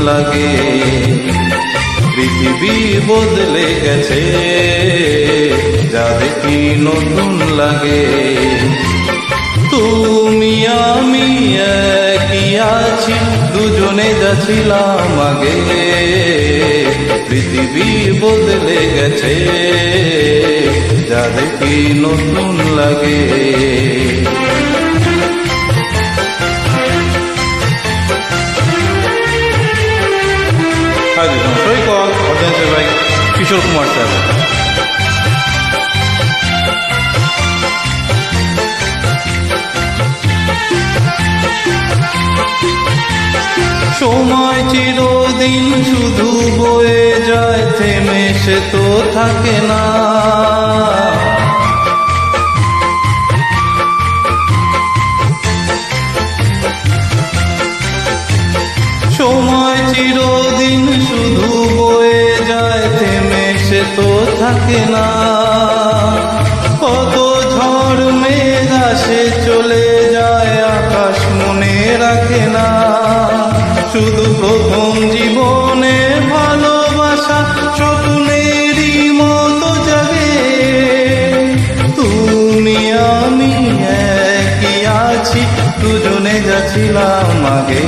লাগে। পৃথিবী বদলে গেছে, যা দেখি নতুন লাগে। তুমি আমি একই আছি, দুজনে যাচ্ছিলাম আগে। পৃথিবী বদলে গেছে, যা দেখি নতুন লাগে। Saikat organiser by Kishore Kumar sir. সময় চিরদিন শুধু বয়ে যায়, থেমে সে তো থাকে না। সময় চিরদিন শুধু বয়ে যায়, থেমে সে তো থাকে না। কত ঝড় মেঘ আসে চলে যায়, আকাশ মনে রাখে না। শুধু প্রথম জীবনে ভালোবাসা স্বপ্নেরই মতো জাগে। তুমি আমি একই আছি, দুজনে যাচ্ছিলাম আগে।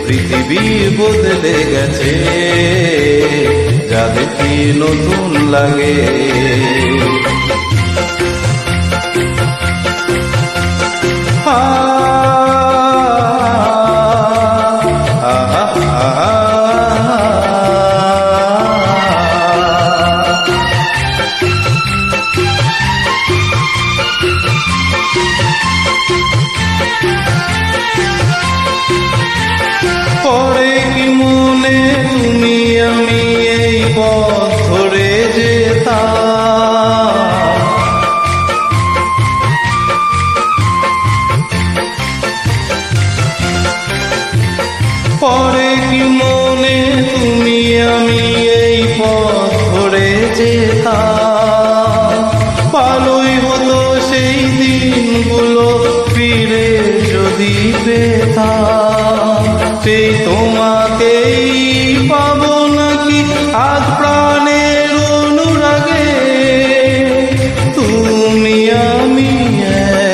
পৃথিবী বদলে গেছে, যা দেখি নতুন লাগে। পরে কি মনে তুমি আমি এই পথ ধরে যেতাম। পরে কি মনে তুমি আমি এই পথ ধরে যেতাম। ভালোই হতো সেই দিনগুলো ফিরে যদি পেতাম। সেই তোমাকেই পাবো নাকি আজ প্রাণের অনুরাগে। তুমি আমি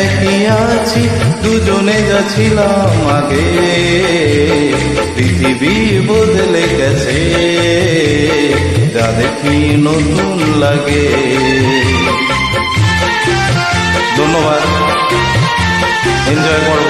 একই আছি, দুজনে যাচ্ছিলাম আগে। পৃথিবী বদলে গেছে, যা দেখি নতুন লাগে। ধন্যবাদ, এনজয় করব।